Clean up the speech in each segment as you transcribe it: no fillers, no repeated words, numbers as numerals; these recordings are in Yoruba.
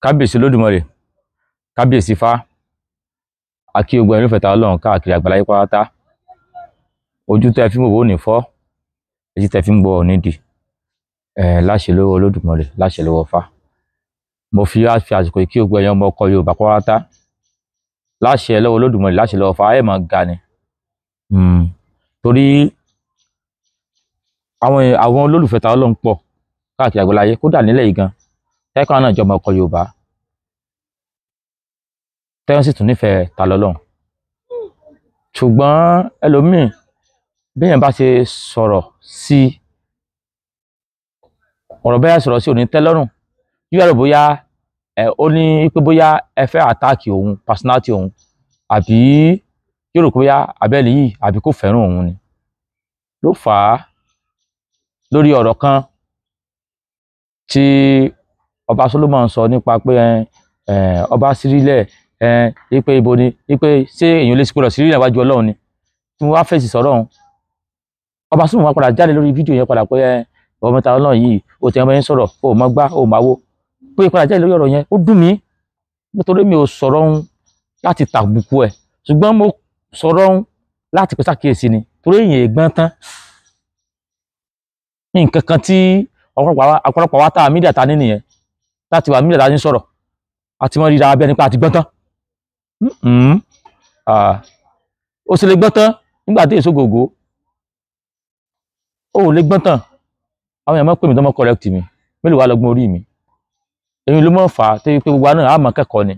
Kábíyèsí Olódùmarè, kábíyèsí Ifá, àkí gbogbo ẹni fẹ̀tà Ọlọ́run káàkiri àgbáláyé pátá. Ojú tẹ́ fi ń wò ní fọ́, etí tẹ́ fi ń gbọ́ ò ní dì. Láṣẹ lọ́wọ́ Olódùmarè, láṣẹ lọ́wọ́ Ifá. Mo fi àsìkò kí gbogbo ẹ̀yin ọmọ ọkọ Yorùbá pátá. Láṣẹ lọ́wọ́ Olódùmarè, láṣẹ lọ́wọ́ Ifá, ẹ máa ga ni. Torí àwọn olólùfẹ́ ta Ọlọ́run pọ̀ káàkiri àgbáláyé, kódà nílẹ̀ yìí gan. Tẹ́kọ̀ọ́ náà jọ ọmọ ọkọ Yorùbá. Tẹ́wọ́n sì tún nífẹ̀ẹ́ ta lọ́lọ́run. Ṣùgbọ́n ẹlòmíì bí èèyàn bá ṣe sọ̀rọ̀ sí ọ̀rọ̀ bẹ́ẹ̀ sọ̀rọ̀ sí òní tẹ́lọ́rùn, yóò rò bóyá ó ní pé bóyá ẹ fẹ́ àtáàkì òun personality òun, àbí yóò rò bóyá abẹ́lé yìí àbí kò fẹ́ràn òun ni. Ló fà á lórí ọ̀rọ̀ kan tí ọba Solomon sọ nípa pé ọba sírílẹ̀ ipe ibo ni ipe ṣé èèyàn lè sípò lọ sírílẹ̀ wájú Ọlọ́run ni. Tí mo wá fèsì sọ̀rọ̀ ọ̀hún, ọba Solomon wá padà jáde lórí fídíò yẹn padà pé ọmọ mẹ́ta Ọlọ́run yìí ó ti ẹmọ yẹn sọ̀rọ̀ ó mọ gbá ó máa wó pé padà jáde lórí ọ̀rọ̀ yẹn ó dùn mí nítorí mi ò sọ̀rọ̀ ọ̀hún láti tàbùkù ẹ̀, ṣùgbọ́n mo sọ̀rọ̀ ọ̀hún láti pèsè àkíyèsí ni torí èèyàn ègbọ́n tán nǹkan kan tí ọ̀pọ̀lọpọ̀ wa tá a mídíà ta ní nìyẹn láti wà mídíà ta ní sọ̀rọ̀ àti wọ́n ríra abẹ́ nípa àti gbọ́n tán. Ó sì lè gbọ́n tán nígbà tí èso gògó ó lè gbọ́n tán. Àwọn èèyàn mọ̀ pé mi tó mọ̀ correct mi mélòó wá lọ́gbọ́n orí mi èyí ló mọ̀ fà á tó yẹ pé gbogbo àná àmọ́ kẹ́kọ̀ọ́ ni.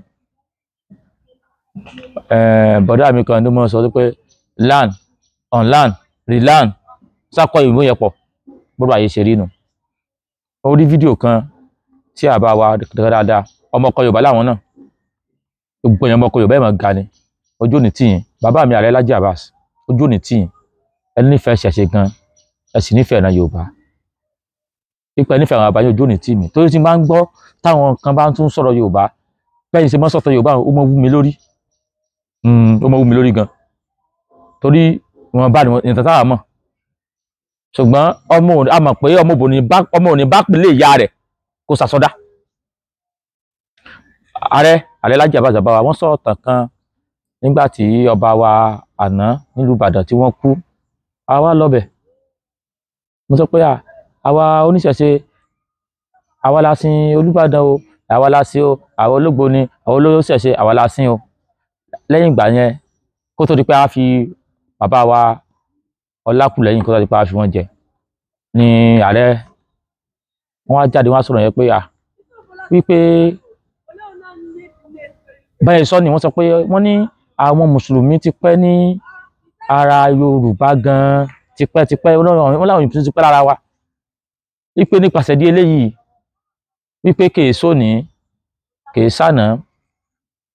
Bọ̀dá mi kan ló mọ̀ sọ pé learn unlearn relearn sákọ ìwé yẹn pọ̀ gbọ́dọ̀ àyè ṣe rí nu. Ó rí fídíò kan tí a bá wa dáadáa ọmọ ọkọ Yorùbá láwọn náà gbogbo èèyàn ọmọ ọkọ Yorùbá ẹ̀ mọ̀ ga ni ojú òní tìyìn bàbá mi Ààrẹ Laji Abbas ojú òní tìyìn ẹni nífẹ̀ẹ́ ṣẹ̀ṣẹ̀ gan ẹ sì nífẹ̀ẹ́ náà Yorùbá pípẹ́ nífẹ̀ẹ́ àwọn àbáyé ojú òní tì mí torí tí n bá ń gbọ́ táwọn kan bá ń tún sọ̀rọ̀ Yorùbá bẹ́ẹ̀ ni ṣe mọ́ sọ̀tọ̀ Yorùbá ó mọ́ wú mi lórí ó mọ́ wú mi lórí gan torí wọn bá ní ìtàn táwa mọ̀ ṣùgbọ́n ọmọ a mọ̀ pé ọmọ òní bá pèlè ìyá rẹ̀ kó sàsọdá. Ààrẹ Laji Abbas bàbá wa wọ́n sọ̀rọ̀ tàn kan nígbà tí ọba wa àná nílùú Ìbàdàn tí wọ́n kú àwa lọ́bẹ̀ mo sọ pé àwa oníṣẹ̀ṣe àwa la sin Olúbàdàn o àwa la sin o àwa Ológbòni àwa olóṣẹ̀ṣe àwa la sin o. Lẹ́yìn ìgbà yẹn kó tó di pé a fi bàbá wa Ọlákùlẹ́yìn kó tó di pé a fi wọ́n jẹ ni ààrẹ wọ́n wá jáde wọ́n á sọ̀rọ̀ yẹn pé wípé báyìí sọ ni wọ́n sọ pé wọ́n ní àwọn mùsùlùmí ti pẹ́ ní ara Yorùbá gan tipẹ́tipẹ́ wọ́n láwọn Yorùbá ti pẹ́ lára wa wípé nípasẹ̀ dí eléyìí wípé kèé sóní kèé sànà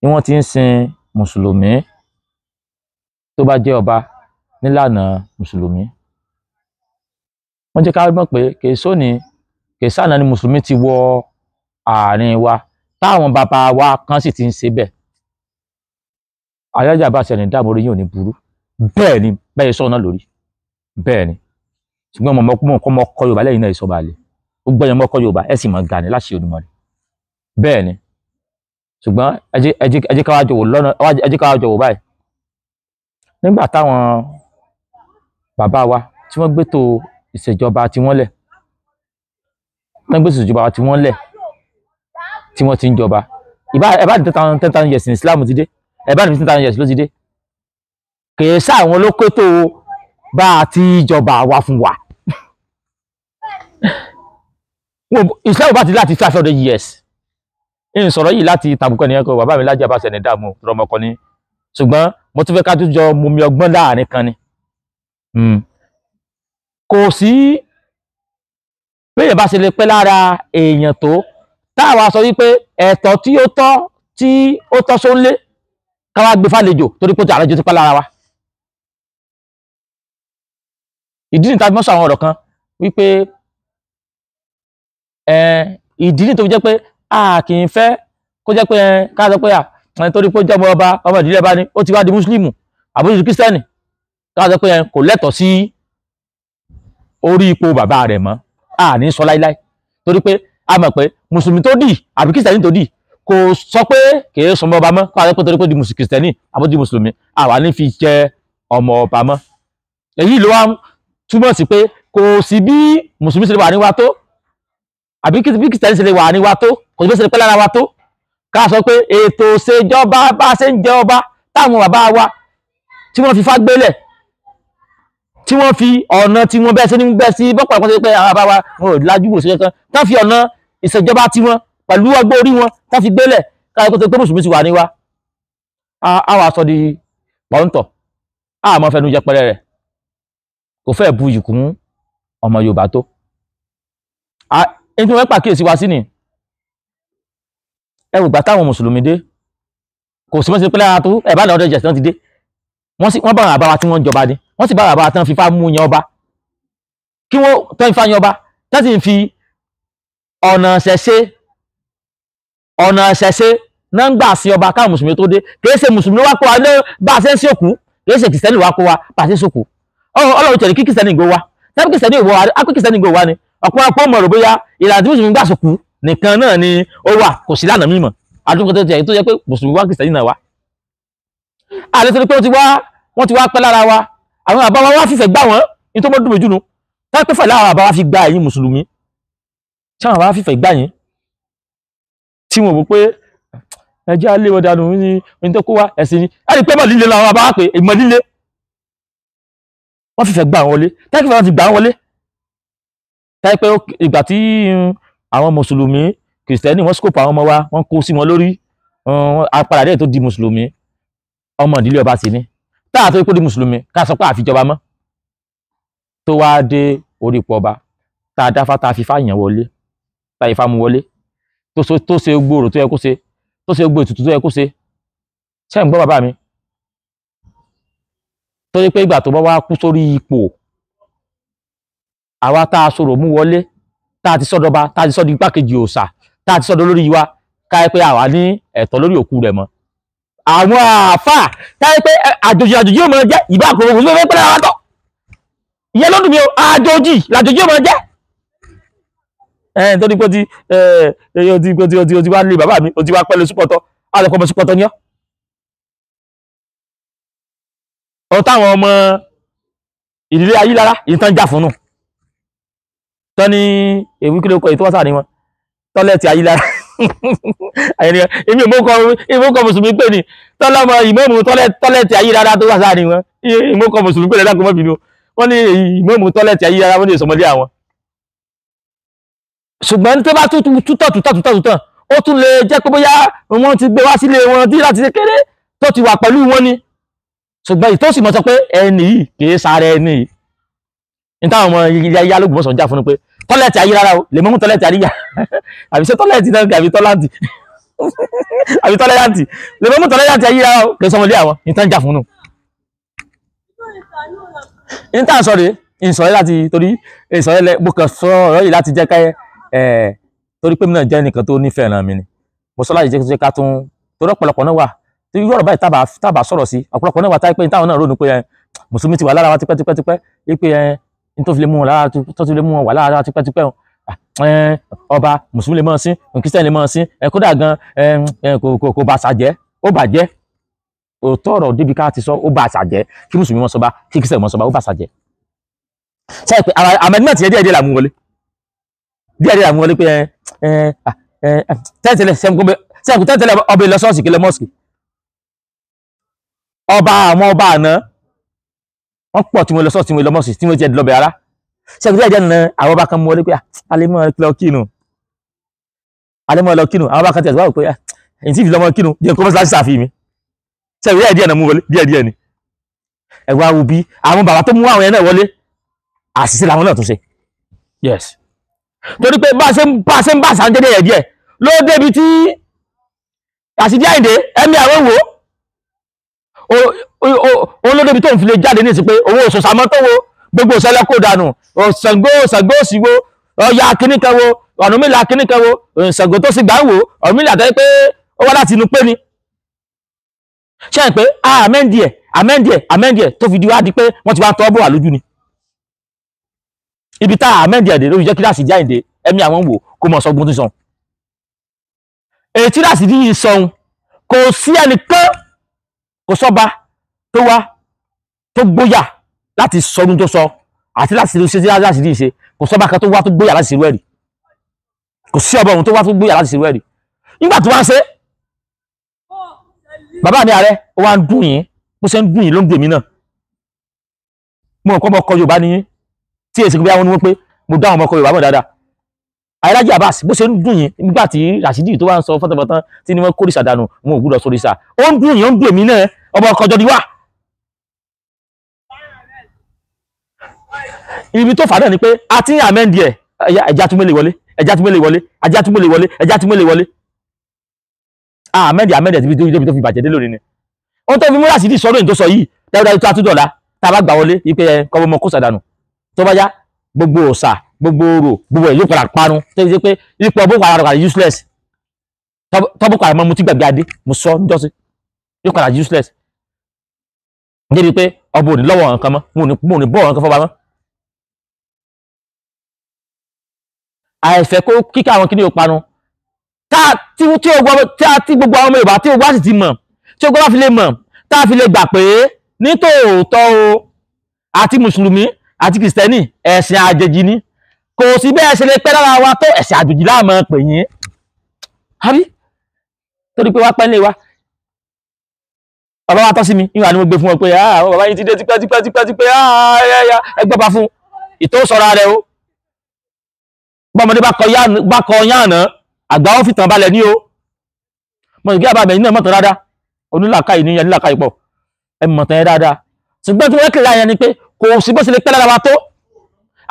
ni wọ́n ti ń sin mùsùlùmí tó bá jẹ́ ọba nílànà mùsùlùmí. Wọ́n jẹ́ ká mọ̀ pé kèé sóní kèé sànà ni mùsùlùmí ti wọ àárín wa táwọn bàbá wa kan sì ti ń ṣe bẹ́ẹ̀. Ààrẹ Laji Abbas ẹni dáàbò orí yìí ò ní burú bẹ́ẹ̀ ni bẹ́ẹ̀ sọ náà lórí bẹ́ẹ̀ ni ṣùgbọ́n ọmọ ọkọ Yorùbá lẹ́yìn náà ìsọba àlè gbogbo ẹ̀yàn ọmọ ọkọ Yorùbá ẹ̀ sì mọ̀ ga ni láṣẹ Olódùmarè bẹ́ẹ̀ ni ṣùgbọ́n ẹ jẹ́ ká wá jọ̀wọ́ báyìí nígbà táwọn bàbá wa tí wọ́n gbétò ìṣèjọba tí wọ́n lẹ̀ tí wọ́n ti ń jọba ẹ bá ní 10,000 years ní Islam ti dé ẹ bá ní 15,000 years ló ti dé kèé sáwọn olókòtò bá a ti jọba wa fún wa Islam bá ti láti 500 years ń sọ̀rọ̀ yìí láti tàbùkù ẹnìyẹn kọ bàbá mi Laji Abbas ẹni dààmú rọmọkọ ni ṣùgbọ́n mo tún fẹ́ ká tún jọ mumi ọgbọ́n láàrin kan ni kò sí béèyàn bá ṣe lè pẹ́ lára èèyàn tó táwa sọ wípé ẹ̀tọ́ tí ó tọ́ sónlé káwá gbé fàlejò torí pé àlejò ti pẹ́ lára wa. Ìdí nìta bí wọ́n sọ àwọn ọ̀rọ̀ kan wípé ìdí nìta tó jẹ́ pé a kì í fẹ́ kó jẹ́ pé ká sọ pé torí pé ó jẹ́ ọmọ ìdílé bá ní ó ti wá di mùsùlùmù àbójú kírísítẹ́nì ká sọ pé kò lẹ́tọ̀ọ́ sí orí ipò bàbá rẹ̀ mọ́ a ní sọ láíláí torí pé a mọ̀ pé mùsùlùmí tó dì àbí kírísítẹ́nì tó dì kò sọ pé kìí sọmọ ọba mọ́ kó àwọn pẹ́tọ́rí pé di kìrìsìtẹ́nì àbó di mùsùlùmí àwa ní fi jẹ ọmọ ọba mọ́. èyí ló wá túmọ̀ sí pé kò sí bí mùsùlùmí ṣe lè wà ní wa tó àbí bí kìrìsìtẹ́nì ṣe lè wà ní wa tó kò sí bí ṣe lè pẹ́ lára wa tó ká sọ pé ètò ìṣèjọba bá ṣe ń jẹ ọba táwọn bàbá wa tí wọ́n fi fá gbélẹ̀ tí wọ́n fi ọ̀nà tí wọ́n bẹ́ẹ̀ sí ní bẹ́ẹ̀ sí bọ́pọ̀ àkọsí pé àwọn bàbá wa wọn ò lajú bò sí kankan tán fi ọ̀nà ìṣèjọba tí wọ́n pẹ̀lú ọgbọ́n orí wọn tán fi gbélẹ̀ káyọ̀ kó tó pé mùsùlùmí ti wà ní wa á wà sọ di pọ̀ńtọ̀ á mọ fẹnu yẹpẹrẹ rẹ̀ kò fẹ́ bu yìí kún ọmọ Yorùbá tó. ẹni tí wọ́n pàkíyèsí wa sí ni ẹ wò gbà táwọn mùsùlùmí dé kò sí mọ́sí pé lára tó ẹ̀ bá lọ́dọ̀ jẹ̀ sí wọ́n ti dé wọ́n bá àwọn àbáwá tí wọ́n ń jọba ni wọ́n sì bá àwọn àbáwá tí wọ́n fi fá mú yan ọba kí wọ́n tán ifá yan ọba tán sì ń fi ọ̀nà ṣẹ̀ṣe náà ń gbà sí ọba káwọn mùsùlùmí tó dé kìí ṣe mùsùlùmí wá kó wa lé bá a ṣe ń sí òkú kìí ṣe kìsìtẹ́nì wá kó wa bá a ṣe ń sòkú Ọlọ́run tẹ̀lé kí kìsìtẹ́nì gbó wa tẹ́bí kìsìtẹ́nì gbó wa á pé kìsìtẹ́nì gbó wa ni ọ̀pọ̀lọpọ̀ mọ̀ rò bóyá ìlànà tí mùsùlùmí gbà sòkú nìkan náà ni ó wà kò sí lánàá mímọ̀ àdúgbò tó jẹ́ pé mùsùlùmí wá kìsìtẹ́nì náà wá àlẹ́ torí pé wọ́n ti wá pẹ́ lára wa àwọn àbá wa wá fífẹ́ gbà wọ́n ní tó mọ́ dùn méjì nu táwọn pẹ́fẹ́ láwọn àbá wa fi gba ẹ̀yin mùsùlùmí tí àwọn àbá wa fífẹ́ gbà yín tí wọ́n wò pé ẹjẹ́ alẹ́ wọn dànù ní tó kó wá ẹ̀sìn ni ẹni pé mọ̀ líle làwọn àbá wa pé ìmọ̀ líle wọ́n fífẹ́ gbà wọlé táwọn fífẹ́ wọn ti gbà wọlé táwọn pé ìgbà tí àwọn mùsùlùmí kìrìsìtẹ́nì wọ́n skópù àwọn ọmọ wa wọ́n kó sí wọn lórí apàdà dẹ̀ tó di mùsùlùmí ọmọ ìdílé ọba sì ni táà tó kó di mùsùlùmí ká sọ pé àfijọba mọ́ tó wá dé orí ipò ọba tá a dáfá tá a fi fáyàn wọlé tá a ifá mu wọlé tó ṣe gbòòrò tó yẹ kó ṣe tó ṣe gbòòrò ètùtù tó yẹ kó ṣe ṣé ń gbọ́ bàbá mi tó yẹ pé ìgbà tó bá wá kú sórí ipò àwa tá a sọ̀rọ̀ mú wọlé tá a ti sọ́dọ̀ba tá a ti sọ́dọ̀ igbákejì òòṣà tá a ti sọ́dọ̀ lórí wa káyẹ pé àwa ní ẹ̀tọ́ lórí òkú rẹ̀ mọ́ àwọn àáfà káyẹ pé àjòjì yóò máa jẹ́ ìbá àkókò òkú lórí pẹ́lẹ́ àwọn àtọ́ ìyẹn lọ́dún mi o àjòjì làjòjì yóò máa jẹ́ tó ní pé o ti wá lé bàbá mi o ti wá pẹ́ lé súpọ̀tọ́ àlẹ́kọ̀ọ́ ọmọ súpọ̀tọ́ ní ọ́ ọ táwọn ọmọ ìdílé Ayílára yìí tán jà fún nù tán ní èwí kí ló kọ ètò wọ́sà ní wọn tọ́lẹ̀tì Ayílára èmi ìmọ̀kọ mùsùlùmí pè ní tọ́lọ́mọ ìmọ̀mù tọ́lẹ̀tì Ayílára tó wà sáà ní wọn ìmọ̀kọ mùsùlùmí pè lẹ́dàkùn mọ́bìnú wọ́n ní ìmọ̀mù tọ́lẹ̀tì Ayílára wọ́n ní ìsọmọdé àwọn ṣùgbọ́n tó bá tútọ̀ ó tún lè jẹ́ pé bóyá wọ́n ti gbé wá sílé wọn tí láti ṣe kéré tó ti wà pẹ̀lú wọn ni ṣùgbọ́n ìtòsí mọ̀ sọ pé ẹni yìí kìí sáré ẹni yìí ní táwọn ọmọ ilé ayé alógun mọ́sàn já fún un pé tọ́lẹ̀tì Ayílára o lè mọ́mú tọ́lẹ̀tì Àríyá àbí ṣe tọ́lẹ̀tì náà àbí tọ́láǹtì àbí tọ́lẹ̀yàntì lè mọ́mú tọ́lẹ̀yàntì Ayílára o kìí sọmọlé àwọn ní tán já fún un. ní táwọn sọ rèé ìsọ̀rẹ́ láti torí ìsọ̀rẹ́ mo kàn sọ ọ̀rọ̀ yìí láti jẹ́ ká torí pé mi náà jẹ́ nìkan tó nífẹ̀ẹ́ ràn mí ni mo sọ láti jẹ́ ká tún torí ọ̀pọ̀lọpọ̀ náà wà tí irú ọ̀rọ̀ báyìí tábà sọ̀rọ̀ sí ọ̀pọ̀lọpọ̀ náà wà táyé pé táwọn náà rònú pé mùsùlùmí ti wà lára wa tipẹ́tipẹ́ pé n tó fi lè mú wọn lára tó fi lè mú wọn wà lára wa tipẹ́tipẹ́ ọba mùsùlùmí lè mọ̀ sí kìrìsìtẹ́nì lè mọ̀ sí kódà gan kò bá ṣàjẹ́ ó bàjẹ́ òótọ́ ọ̀rọ̀ débi ká ti sọ ó bá ṣàjẹ́ kí mùsùlùmí mọ̀ sọba kí kìrìsìtẹ́nì mọ̀ sọba ó bá ṣàjẹ́ ṣe pé amendment yẹn díẹ̀díẹ̀ là mú wọlé pé tẹ́tẹ̀lẹ̀ sẹ́kù tẹ́tẹ̀lẹ̀ ọba ilẹ̀ ṣọ́ọ̀ṣì kílẹ̀ mọ́sìkì ọba àwọn ọba àná wọ́n pọ̀ tí wọ́n lọ ṣọ́ọ̀ṣì tí wọ́n lọ mọ́sìkì tí wọ́n jẹ́ lọ́bẹ̀ ara sẹ́kù díẹ̀díẹ̀ nà àwọn ọba kan mú wọlé pé alẹ́mọ̀ lọ kínu àwọn ọba kan tẹ̀ wá pé èyí tí ìfìlọ́mọ kínu jẹ́ kó mọ́sìkì láti ṣàfihàn mi sẹ́kù díẹ̀díẹ̀ nà mú wọlé díẹ̀díẹ̀ ni ẹ̀wà wo bí àwọn bàbá tó mú àwọn yẹn náà wọlé àṣìṣe làwọn náà tún ṣe yes torí pé bá ṣe ń bá sàn jẹ́dẹ̀ díẹ̀ ló débi tí àṣìdí Àyìndé ẹ̀mí àwọn wò ó ló débi tó ń fi lè jáde ní ìsìn pé owó òṣòṣà mọ́ tó wo gbogbo òṣèlè kó dànù Ṣàngó òsìwò Ọya kíníkan wo Ọ̀rúnmìlà kíníkan wo Ṣàngó tó sì gbà ń wò Ọ̀rúnmìlà tẹ́ pé ó wá láti inú pé ni ṣe é pé amẹ́ndìẹ̀ tó fi di wá di pé wọ́n ti wá tọ́ bọ̀ wà lójú ni ibi tá amẹ́ndìẹ̀ dé ló fi jẹ́ kíláàsì Àyìndé ẹ̀mí àwọn wò kó mọ̀ sọ́gbọ́n tó sàn èyí tí Rashidi yìí sọhun kò sí ẹnìkan kò sọ́ba tó wá tó gbóyà láti sọdún tó sọ àti láti ṣe tí Rashidi ṣe kò sọ́ba kan tó wá tó gbóyà láti ṣe rẹ́ẹ̀rì kò sí ọba òun tó wá tó gbóyà láti ṣe rẹ́ẹ̀rì nígbà tó wá ń ṣe bàbá mi ààrẹ ó wá ń dùn yín bó ṣe ń dùn yín ló ń dùn mí náà mo nǹkan ọmọkọ Yorùbá ní tí èsì gbé àwọn ni wọ́n pé mo dá àwọn ọmọkọ Yorùbá mọ̀ dáadáa Alhaji Abbas bó ṣe ń dùn yín nígbà tí Rashidi tó wá ń sọ fọ́tọ̀fọ́tán tí ni wọ́n kórìṣà dànù wọn ò gbúdọ̀ sóríṣà ó ń dùn yín ó ń dùn èmi náà ọmọ ọkọ jọ ni wá. Ibi tó fà náà ni pé a ti ń àmẹ́ndì ẹ̀ ẹja tún mélé wọlé ẹja tún mélé wọlé ẹja tún mélé wọlé ẹja tún mélé wọlé àmẹ́ndì àti ibi tó fi bàjẹ́ dé lónìí ni ohun tó fi mú Rashidi sọ́dọ̀ èyí tó sọ yìí dáadáa tó àtúndọ̀lá tá a bá gbà wọlé ipe kọ́bọ̀ ọmọ kó sàdánù tó bá yá gbogbo òòṣà gbogbo orò gbogbo ẹ̀ yóò padà parun tó ṣe pé ipò ọbọ̀ padà padà useless tọ́bọ̀ padà mọ́ mu tí gbàgbé adé mo sọ níjọ́sí yóò padà useless débi pé ọbọ̀ òní lọ́wọ́ nǹkan mọ́ mo ní bọ́ọ̀ nǹkan fọ́ba mọ́. àìfẹ́ kó kíkà àwọn kíní ò parun tí gbogbo àwọn ọmọ Yorùbá tí gbogbo á sì ti mọ̀ tí gbogbo á fi lè mọ̀ tá a fi lè gbà pé nítòótọ́ o àti mùsùlùmí àti kìrìsìtẹ́nì ẹ̀sìn àjèjì ni kò sí bẹ́ẹ̀ ṣe lè pẹ́ lára wa tó ẹ̀sìn àjèjì láàmú pè yín àbí torí pé wá pẹ́ lé wa bàbá wa tọ́ sí mi ìwà ni mo gbé fún wọn pé bàbá yìí ti dé tipẹ́ ẹgbẹ́ bá fún ìtò sọ̀rọ̀ rẹ̀ o bọ́mọdé bá kọ yánà àgbà ó fìtàn balẹ̀ ní o mo sì kí àbá àbẹ̀yìn náà mọ̀tàn dáadáa onílàkàyè ní ẹni làkàyè pọ̀ ẹ mọ̀tàn yẹn dáadáa ṣùgbọ́n tí wọ́n kìlá yẹn ni pé kò sí bó ṣe lè pẹ́ lára wa tó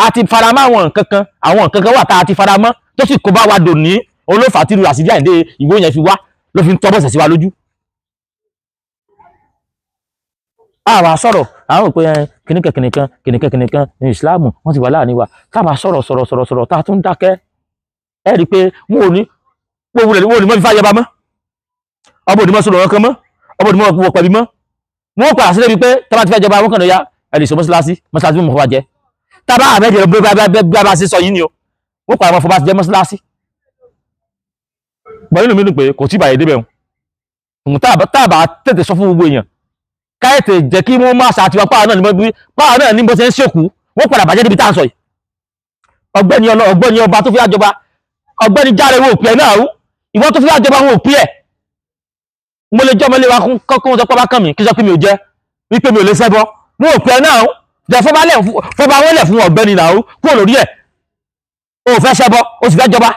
àti faramọ́ àwọn nǹkan kan wà tá a ti faramọ́ tó sì kó bá wa dò ní olófà tí Rashidi Àyìndé ìwé yẹn fi wá ló fi ń tọ́ bọ̀sẹ̀ sí wa lójú. àwa sọ̀rọ̀ àwọn òpin kìnìkan ní ìsìláàmù wọ́n ti wà láàrin wa táwa sọ̀rọ̀ tá a tún dákẹ́ ẹ rí i pé wọn ò ní mọ́ fífa yẹba mọ́ ọmọ òdìmọ́ sọ̀rọ̀ wọn kan mọ́ ọmọ òdìmọ́ wọ pẹ̀lú mọ́ wọn padà sílẹ̀ wípé tábà ti fẹ́ jọba wọn kàn ya ẹ̀lì sọ mọ́sálásí mọ́ fọba jẹ́ tábà àmẹ́jẹ̀ bí a bá ṣe sọ yìí ni o wọn padà mọ́ fọba jẹ́ mọ́sálásí gbọ́n nínú mi dùn pé kò tí bàyẹ̀ débẹ̀ wọn tábà tètè sọ fún gbogbo èèyàn káyọ̀tẹ̀ jẹ́ kí wọ́n máa ṣàtiwá páà náà ní bó ṣe ń ṣèkú wọ́n padà bàjẹ́ níbi tá à ń sọ yìí ọgbẹ́ni ọba tó fi àjọba ọgbẹ́ni járe wo òpin ẹ̀ náà ìwọ́n tó fi àjọba wọn òpin ẹ̀ mo lè jọ́ mọ́lé wa kọ́kọ́ sọ pé bá kàn mí kí sọ pé mi ò jẹ́ wípé mi ò lè ṣẹbọ wọn òpin ẹ̀ náà jẹ́ fọba wọn lẹ̀ fún ọgbẹ́ni náà kúrò lórí ẹ̀ o ò fẹ́ ṣẹbọ o sì fẹ́ jọba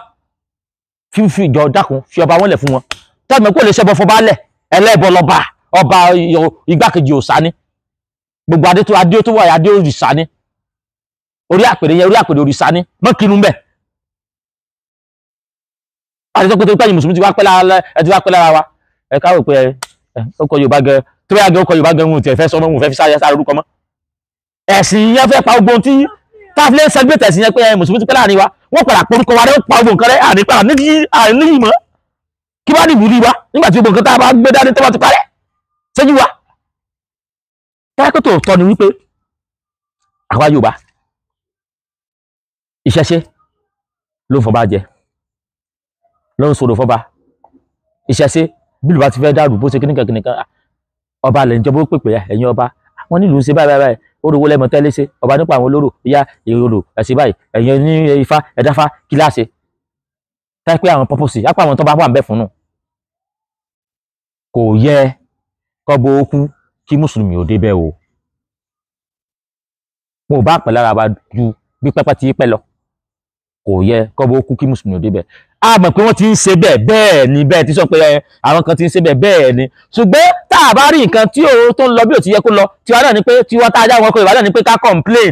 fífi ìjọ dákun fi ọba wọn lẹ̀ fún wọn tẹ́lẹ̀ kó lè ṣẹbọ fọba lẹ̀ ẹlẹ́bọ lọ́ba ọba igbákejì òòṣà ni gbogbo adé tó wà adé òrìṣà ni orí àpèrè òrìṣà ni mọ́kìnnú mbẹ̀ àti tó pé tó pẹ́yìn mùsùlùmí ti wá pẹ́ lára wa ẹ káwò pé ọkọ̀ Yorùbá gẹ tó bá yàgẹ ọkọ̀ Yorùbá gẹ wọn ò tiẹ̀ fẹ́ sọ mọ́ wọn fẹ́ fi sáré orúkọ mọ́ ẹ̀sìn yẹn fẹ́ pa ogun tí táfílẹ̀ sẹ́gbẹ̀tì ẹ̀sìn yẹn pé mùsùlùmí ti pẹ́ láàrin wa wọ́n padà porúkọ wa rẹ̀ ó pa ogun nǹkan rẹ̀ àníyí mọ́ kí bá dìbò rí wa nígbà tí ogun nǹkan tá a bá gbé dání tó bá ti parẹ́ sẹ́jú wa káyọ̀ tó tọ́ ni wípé àwa Yorùbá ìṣẹ̀ṣe ló ń fọba jẹ ló ń sọ̀rọ̀ fọba ìṣẹ̀ṣe bí ló bá ti fẹ́ dàrú bó ṣe kíníkan ọba lẹ̀ ń jọba ó pèpè ẹ̀yin ọba wọn nílùú ṣe báyìí orò wọlé mọ tẹ́lẹ̀ ṣe ọba nípa àwọn olóró ìyá èrò ẹ̀sìn báyìí ẹ̀yin ní ifá ẹ̀dáfá kíláàsì táyé pé àwọn pọ́pọ́sì apá àwọn tó bá wà ń bẹ̀ fún nù kò yẹ kọ́bọ̀ okú kí mùsùlùmí ò débẹ̀ o mo bá pẹ̀ lára wa ju bí pẹ́pẹ́ ti pẹ́ lọ kò yẹ kọ́bọ̀ okú kí mùsùlùmí ò débẹ̀ a mọ̀ pé wọ́n ti ń ṣe bẹ́ẹ̀ ni bẹ́ẹ̀ ti sọ pé àwọn kan ti ń ṣe bẹ́ẹ̀ ni ṣùgbọ́n tá a bá rí nǹkan tí ó tó ń lọ bí ò ti yẹ kó lọ tiwa náà ni pé tiwa tá a já wọn kọ ìwádà ni pé ká complain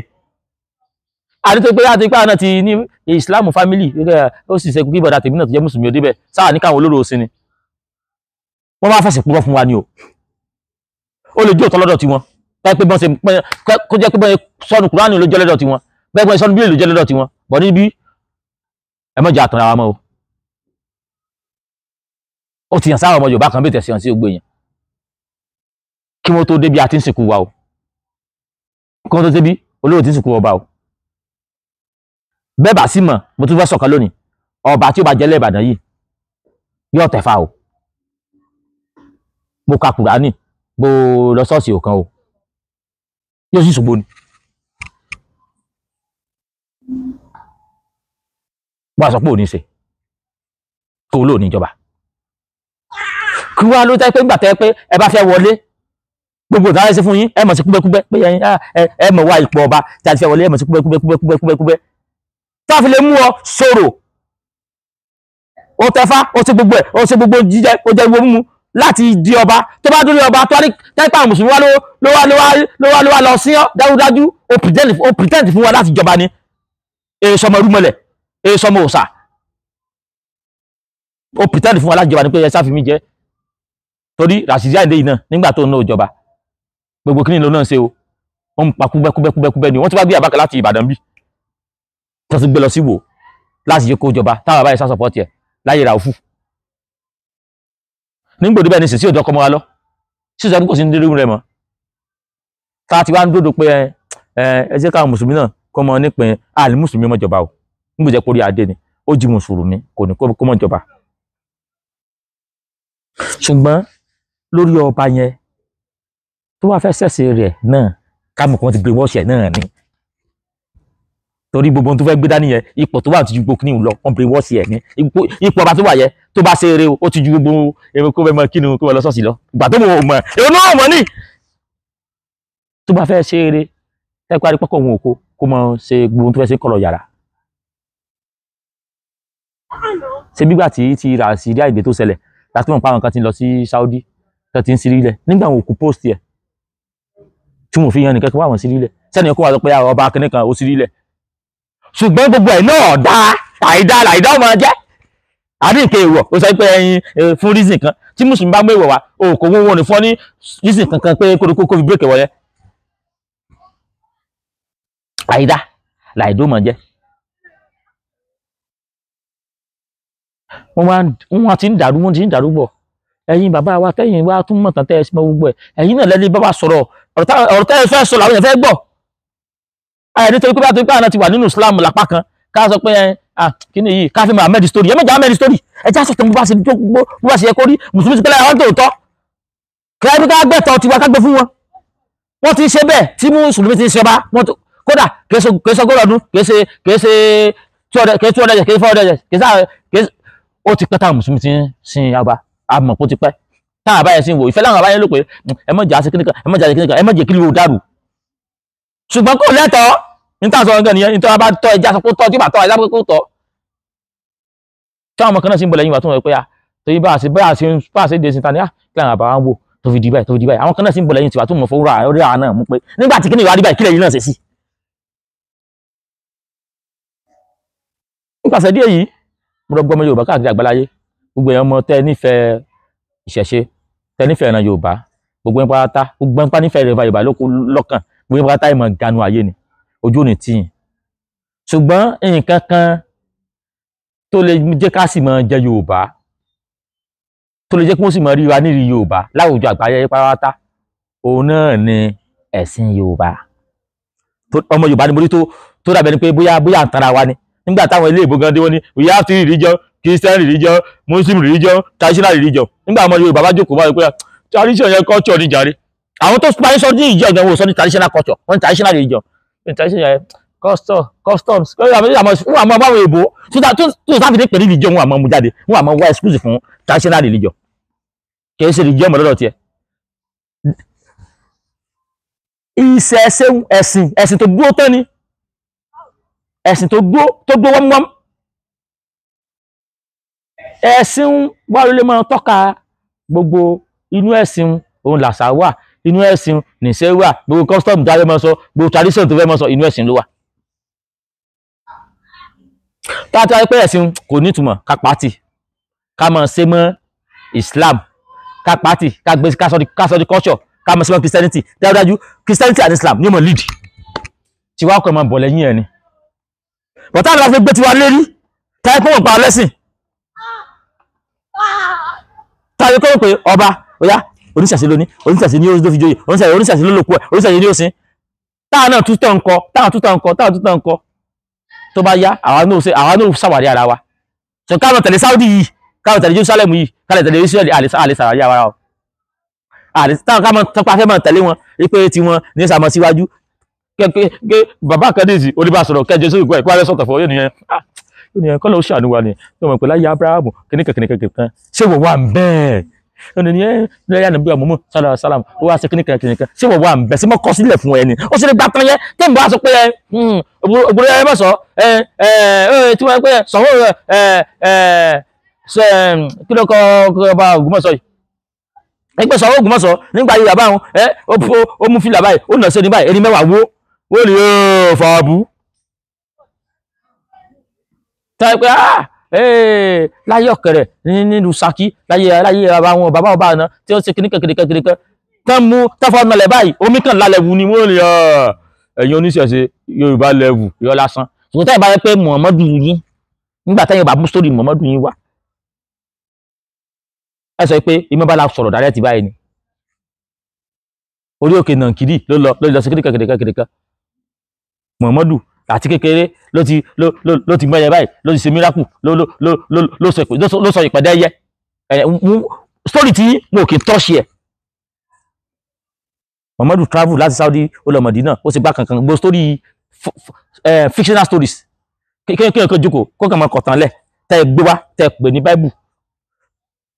àti tó pé láti pé àwọn náà ti ní Islam family ó sì ṣe kí bọ̀dà tèmi náà tó jẹ́ mùsùlùmí ò débẹ̀ sáà ní káwọn olóró sí ni wọ́n bá fẹsẹ̀ púpọ̀ fún wa ni o ó lè jó ọ̀tọ̀ lọ́dọ̀ tiwọn báyìí pé bọ́n ṣe kó jẹ́ pé bọ́n sọnù Kùránì ló jẹ́ lọ́dọ̀ tiwọn bẹ́ẹ̀ bọ́n sọnù bílẹ̀ ló jẹ́ lọ́dọ̀ tiwọn bọ́ níbí ẹ mọ̀jà àtọ̀ra wa mọ́ o ó ti yàn sáwọn ọmọ Yorùbá kan bí tẹ̀sí hàn sí gbogbo èèyàn kí wọ́n tó débi àti ń sìnkú wa o kí wọ́n tó débi olóró ti ń sìnkú ọba o bẹ́ẹ̀ bá sì mọ̀ mo tún fẹ́ sọ̀kan lónìí ọba tí ó bá jẹ́ lẹ́ Ìbàdàn yìí yóò tẹ̀fà o bó ka Kùránì bó lọ ṣọ́ọ̀ṣì òkan o yóò sì ṣògbó ni. bó a sọ pé ò ní ṣe tó lò ní ìjọba kí wá ló tẹ́ pé nígbà tẹ́ pé ẹ bá fẹ́ wọlé gbogbo ìdára ṣe fún yín ẹ mọ̀ sí kúbẹ́kúbẹ́ pé ẹ mọ̀ wá ipò ọba tí a ti fẹ́ wọlé ẹ mọ̀ sí kúbẹ́kúbẹ́ tá a fi lè mú ọ sọ̀rọ̀ ó tẹfá ó ṣe gbogbo ẹ̀ ó ṣe gbogbo jíjẹ ó jẹ gbogbo mímu láti di ọba tó bá dúró ọba tó tẹ́pẹ́ àwọn mùsùlùmí wá ló wá lọ sí ọ dájúdájú ó pretend fún wa láti jọba ni èso ọmọ rúmọlẹ̀ èso ọmọ òòṣà ó pretend fún wa láti jọba ni pé ẹ sáfi mi jẹ torí Rashidi Ayinde yìí náà nígbà tó ń ná ìjọba gbogbo kí ni ló náà ṣe o ó ń pa kúbẹ́kúbẹ́ ni wọ́n ti wá gbé àbákan láti Ìbàdàn bí tó ti gbé lọ sí Ìwó láti jẹ́ kó jọba táwọn àbáyé sá sọpọ́tì ẹ̀ láyé Ràúfù nígbòdì bẹ́ẹ̀ ni sì sí òjò ọkọ̀ mọ́ra lọ sí ìṣẹ́gun kò sí ní rẹ̀ mọ́ tá a ti wá ń dòdò pé ẹ jẹ́ káwọn mùsùlùmí náà kọ́ mọ nípìn àlè mùsùlùmí mọ́ jọba o nígbò jẹ́ kórí adé ni ó jí mùsùlùmí kò ní kó mọ́ jọba ṣùgbọ́n lórí ọba yẹn tó wá fẹ́ sẹ̀sẹ̀ rẹ̀ náà káàmù kan ti gbé wọ́ọ̀ṣẹ̀ náà ni torí gbogbo ohun tó fẹ́ gbé dání yẹn ipò tó wà ti ju gbogbo kíní lọ wọ́n bèrè wọ́ọ̀ṣẹ̀ ẹ̀ ní ipò ọba tó wà yẹn tó bá ṣe eré o ó ti ju gbogbo èrò kó fẹ́ mọ kíni kó fẹ́ lọ sọ́ọ̀sì lọ ìgbà tó mọ̀ mọ̀ èrò náà mọ̀ ní tó bá fẹ́ ṣe eré ẹ parí pọ́kọ̀ òun òkó kó mọ ṣe gbogbo ohun tó fẹ́ ṣe kọlọ̀ yàrá ṣe bígbà tí Rashidi Ayinde tó ṣẹlẹ̀ láti mọ̀ pa àwọn kan ti lọ sí Saudi tó ti ń sírí ilẹ̀ nígbà wọn ò kú post yẹ tí mo fi yan nìkan kí wọ́n àwọn sírí ilẹ̀ sẹ́ni kó wà lọ pé ọba akínní kan ó sírí ilẹ̀ ṣùgbọ́n gbogbo ẹ̀ náà dá àìdá ọmọ jẹ́ àdínkè èèwọ̀ ó sọ pé ẹyin fún reason kan tí mùsùlùmí bá mú èèwọ̀ wá o kò wọ́n ní fún ọ ní reason kankan pé kó fi bírèkì wọ̀ yẹn àìdá làìdó mọ̀ jẹ́ wọ́n ti ń dàrú bọ̀ ẹ̀yin bàbá wa tẹ́yìn wa tún mọ̀ tán tẹ́ ẹ sí mọ́ gbogbo ẹ̀ ẹ̀yin náà lẹ́ni bàbá sọ̀rọ̀ ọ̀rọ̀ tẹ́ ẹ fẹ́ sọ làwọn èèyàn fẹ́ gbọ́ ẹ̀ nítorí pé bá tó pé àwọn ti wà nínú Islam lápá kan ká sọ pé kí ni yìí ká fi máa mẹ́rin story ẹ mẹ́jà mẹ́rin story ẹ já sọ̀tàn bó bá ṣe yẹ kó rí mùsùlùmí ti pẹ́lẹ́ àwọn tó tọ́ kẹ́ẹ́bí ká gbẹ́tọ̀ tiwa ká gbé fún wọn wọ́n ti ṣe bẹ́ẹ̀ tí mùsùlùmí ti ṣe bá kódà kèé sọgọ́rọ̀ ọdún kèé ṣe 200 kèé 400 ó ti pẹ́ táwọn mùsùlùmí ti ń sin ọba àmọ̀ kó ti pẹ́ táwọn àbáyẹ sí ń wò ìfẹ́ láwọn àbáyẹ ló pé ẹ mọ̀ jà sí kíníkan ẹ mọ̀ jà sí kíníkan ẹ mọ̀ jẹ́ kí ló dàrú ṣùgbọ́n kò lẹ́tọ̀ọ́ níta sọ nǹkan nìyẹn nítorí bá tọ́ ẹja sọ pé tọ́ tí bá tọ́ ẹja pé kó tọ́ táwọn ọmọ kan náà sì ń bọ̀ lẹ́yìn ìwà tó ń rẹ pé torí bá a ṣe dé sí ta ni kí àwọn àbá wa ń wò tó fi di báyìí àwọn kan náà sì ń bọ̀ lẹ́yìn tiwa tó mọ̀ fún orí àwọn náà mú pé nígbà tí kíní ìwà rí báyìí kílẹ̀ yìí náà ṣe sí. nípasẹ̀ díẹ̀ yìí mo rọ gbọ́mọ Yorùbá káàkiri àgbáláyé gbogbo èèyàn mọ tẹ́ nífẹ̀ẹ́ ìṣẹ̀ṣe tẹ́ nífẹ̀ẹ́ ìran Yorùbá gbogbo ẹni pátá gbogbo ẹni pátá nífẹ̀ẹ́ Yorùbá lọ́kàn gbogbo ẹni pátá ìmọ̀ ganu ayé ni ojú òní tíyìn ṣùgbọ́n nǹkan kan tó lè jẹ́ ká sì máa jẹ Yorùbá tó lè jẹ́ kí wọ́n sì máa rí wa nírí Yorùbá láwùjọ àgbáyé pátá òun náà ni ẹ̀sìn Yorùbá ọmọ Yorùbá ni mo rí tó dàbẹ̀ ni pé bóyá àǹtara wa ni nígbà táwọn ilé ìbò gan dé wọ́n ní we have three religion Christian religion Muslim religion traditional religion nígbà ọmọ Yorùbá bá jókòó báyìí pé tradition yẹn culture ní jàre àwọn tó parí sọ ní ìjọ ìjọba sọ ní traditional culture wọ́n ní traditional religion traditional yẹn customs wọ́n àmọ́ báwọn èèbò tó sáfì ní pẹ̀lú religion wọ́n àmọ́ mú jáde wọ́n àmọ́ wá exclusive fún traditional religion kì í ṣe religion mọ̀ lọ́dọ̀ tiẹ̀ ìṣẹ̀ṣe ẹ̀sìn tó dúró tán ni ẹ̀sìn tó dúró wọ́n ẹ̀sìn wà ló lè máa tọ́ka gbogbo inú ẹ̀sìn òun làṣà wà inú ẹ̀sìn nìṣẹ́ wà gbogbo custom tó fẹ́ máa sọ gbogbo tradition tó fẹ́ máa sọ inú ẹ̀sìn ló wà. táàtì wáyé pé ẹ̀sìn kò nítumọ̀ ká pàtì ká máa ṣe mọ́ Islam ká pàtì ká sọ di culture ká máa ṣe mọ́ Christianity dájúdájú Christianity and Islam ní ọmọ lead tí wàá kọ́ ẹ̀ máa bọ̀ lẹ́yìn ẹ̀ ni bọ̀tá àlọ́ fi gbé tiwa lérí táyé kó wọ́n pa lẹ́sìn táyé kó wọ́n pé ọba ọ̀yá oníṣàṣe lóní oníṣàṣe ní ó fi joyè oníṣàṣe ló lòkú ẹ̀ oníṣàṣe ní ó sin táwọn náà tútọ̀ nǹkan tó bá yá àwa náà ṣàwárí ara wa ṣe ká lọ tẹ̀lé Saudi yìí káwọn tẹ̀lé Jerusalem yìí káwọn tẹ̀lé Israel àlè sàràyé ara o àlè táwọn ká máa tọpa fẹ́ máa tẹ̀lé wọn wípé tiwọn ní sàmọ́ síwájú kẹ́kẹ́ bàbá kadezi oníbà sọ̀rọ̀ kẹjẹ sórí ìkọ́ ẹ̀kọ́ sọ̀tọ̀ fún yóò nìyẹn kọ́ ló ṣàánú wa ni tó mọ̀ pé láyé Abrahamu kìnnìkan kan ṣé wọ́n wà ń bẹ́ẹ̀ ẹni ní lẹ́yìn ànábì àmọ́mọ́ sálàm ó wá sí kìnnìkan ṣé wọ́n wà ń bẹ́ẹ̀ sí mọ́ kọ́ sílẹ̀ fún ẹni ó sì lè gbà tán yẹ tẹ́ ń bọ́ aṣọ pé ògbóni ẹ mọ̀ sọ tí wọ́n pẹ́ sọ̀rọ̀ kí ló kọ́ ọba Ògbómọ̀ṣọ́ yìí ẹgbẹ́ sọ̀rọ̀ Ògbómọ̀ṣọ́ nígbà yìí bàbá wọn ó mú fìlà báyìí ó nà sí ẹni báyìí ẹni mẹ́wàá wó wọ́n ní fàábù tẹ́ pé láyé ọ̀kẹ́rẹ́ nínú Ṣakí láyé bàbá ọba àná tí ó ṣe kìnnìkan tán mú tẹ́fọ́ nalẹ̀ báyìí omi kan lálẹ́ wù ni wọ́n ní ẹ̀yin oníṣẹ̀ṣe Yorùbá lẹ́wù yọ lásán ṣùgbọ́n táyì bá yẹ pé Muhammadu yín nígbà táyì bá mú sórí Muhammadu yín wá ẹ sọ pé ìmọ̀ bá la sọ̀rọ̀ dárẹ́ ti báyìí ni orí òkè Nàǹkìrì ló lọ sí kìnnìkan Muhammadu àti kékeré ló ti mẹ́yẹ báyìí ló ti ṣe miracle ló sọ ìpẹ̀dẹ́ yẹ story tí mo kì í tọ́ṣì ẹ̀ Muhammadu travel láti Saudi ó lọ Mọ̀dínà ó sì gbá kankan gbogbo story fictional stories kéèké jókòó kó kàn máa kọ̀tàn lẹ̀ tẹ́ ẹ gbé wá tẹ́ ẹ pè ní Bible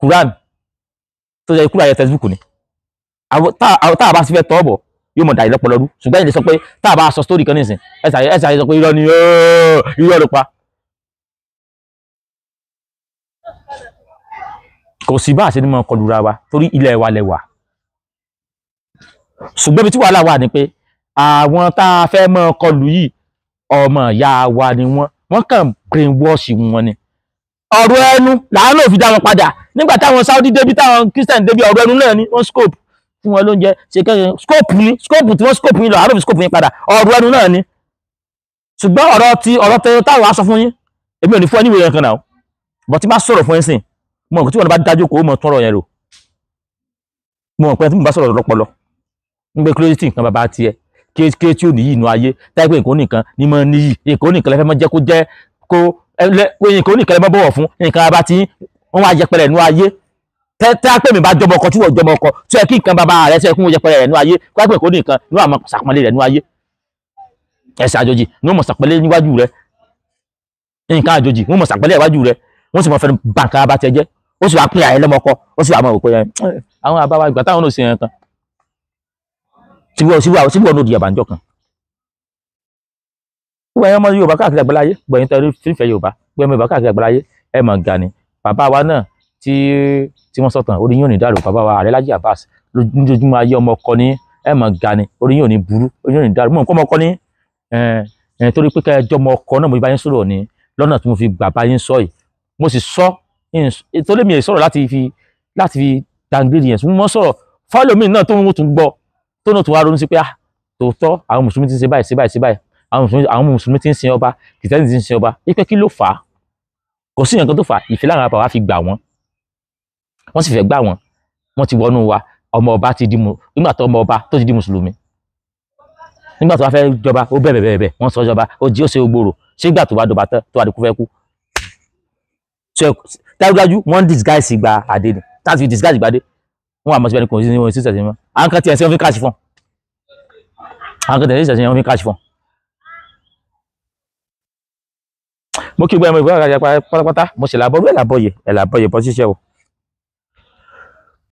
Quran tó jẹ́ kúrò ayé textbook ni tá a bá sì fẹ́ tọ́ bọ̀ yóò mọ̀ dàí lọ́pọ̀lọ́rú ṣùgbọ́n ìdí sọ pé tá a bá sọ story kan nísìn ẹ̀sà sọ pé irọ́ ni irọ́ ló pa kò sí bá àṣẹ ní mọ́ kọlùra wa torí ilẹ̀ wa lẹ́wà ṣùgbọ́n ibi tí wàhálà wà ní pé àwọn tá a fẹ́ mọ́ kọlù yìí ọmọ ìyá wa ni wọ́n kàn brainwash wọn ni ọ̀rọ̀ ẹnu làwọn náà fi dá wọn padà nígbà táwọn Saudi débi táwọn Christian débi ọ̀rọ̀ ẹnu náà ni wọ́n scope fún wọn lóúnjẹ ṣe kẹ́kẹ́ scope tí wọ́n scope yín lọ àárò fi scope yín padà ọ̀rọ̀ ẹnu náà ni ṣùgbọ́n ọ̀rọ̀ tẹ táwọn aṣọ fún yín èmi ò ní fún ẹ níwèé yẹn kan náà bọ̀ tí bá sọ̀rọ̀ fún ẹ sìn mo mọ̀ tí wọ́n bá dájú kó mọ̀ tún ọ̀rọ̀ yẹn rò mo mọ̀ pé tí mo bá sọ̀rọ̀ lọ́pọlọ ń gbé closity nǹkan bàbá tiẹ̀ kí tí ò níyì inú ayé táyé pé nǹkan nìkan ní mọ́ níyì nǹkan nìkan lẹ́fẹ́ mọ́ jẹ́ kó jẹ́ nǹkan nìkan lẹ́fẹ́ bọ̀wọ̀ fún nǹkan bàbá tí wọ́n wá yẹpẹrẹ inú ayé tẹ́ pé mi bá jọmọ ọkọ tí wọ́n jọmọ ọkọ tí ẹ kí nǹkan bàbá rẹ̀ ṣe kí wọ́n yẹpẹrẹ rẹ̀ inú ayé kó pé nǹkan nìkan ní wọ́n máa ṣàpọ́nlé rẹ̀ inú ayé ẹ̀sìn àjòjì ní wọ́n mọ̀ ṣàpọ́nlé níwájú rẹ̀ nǹkan àjòjì wọ́n mọ̀ ṣàpọ́nlé níwájú rẹ̀ wọ́n sì mọ̀ fẹ́ bá nǹkan bàbá tiẹ̀ jẹ́ ó sì wá pín àyẹ̀ lọ́mọkọ ó sì wá mọ̀ òpin àwọn àbáwá ìgbà táwọn náà ṣe yẹn kan síbí ọ̀nà òdì àbànjọ kan gbogbo ẹ̀yàn ọmọ Yorùbá káàkiri àgbáláyé gbẹ̀yìn tẹ́lẹ̀ fífẹ́ Yorùbá gbẹ̀yìn Yorùbá káàkiri àgbáláyé ẹ̀ mọ̀ ga ni bàbá wa náà tí wọ́n sọ̀tàn orí yóò ní dàrú bàbá wa Ààrẹ Lájí Abbas lójoojúmọ́ ayé ọmọ ọkọ ní ẹ̀ mọ̀ ga ni orí yóò ní burú orí yóò ní dàrú mọ̀ nǹkan ọmọ ọkọ ní torí pé kẹjọ ọmọ ọkọ náà mo bá yín sọ̀rọ̀ ní lọ́nà tí mo fi gbà bá yín sọ yìí mo sì sọ torí mi ì sọ̀rọ̀ láti fi downgrade yẹn mo sọ̀rọ̀ fọ́lọ́mì náà tó ń tún gbọ́ tó náà tún wá ronú sí pé tòótọ́ àwọn mùsùlùmí ti ń ṣe báyìí àwọn mùsùlùmí ti ń sin ọba kìtẹ́nì ti ń sin ọba wípé kí ló fà á kò sí nǹkan tó fà á ìfẹ́ láwọn àbá wa fi gbà wọ́n sì fẹ́ gbà wọ́n ti wọnú wa ọmọ ọba ti di nígbà tó ọmọ ọba tó ti di mùsùlùmí nígbà tó wá fẹ́ jọba ó bẹ̀rẹ̀ wọ́n sọ jọba ó jí ó ṣe gbòòrò ṣé ìgbà tó wá dọba tó wá di kú fẹ́ kú dájúdájú wọ́n disguise gba adé ni láti fi disguise gba adé wọ́n àmọ́ síbẹ̀ ní kò sí ní sísẹ̀ sí wọn àwọn kan tiẹ̀ sí wọn fi káàṣì fún àwọn kan tiẹ̀ sí sísẹ̀ sí wọn fi káàṣì fún. mo kí gbọ́ ẹ̀mọ ìgbọ́ àgbàjá pátápátá mo sì làbọ̀ rú ẹ̀ làbọ̀ yẹ bọ́ ṣíṣẹ́ o.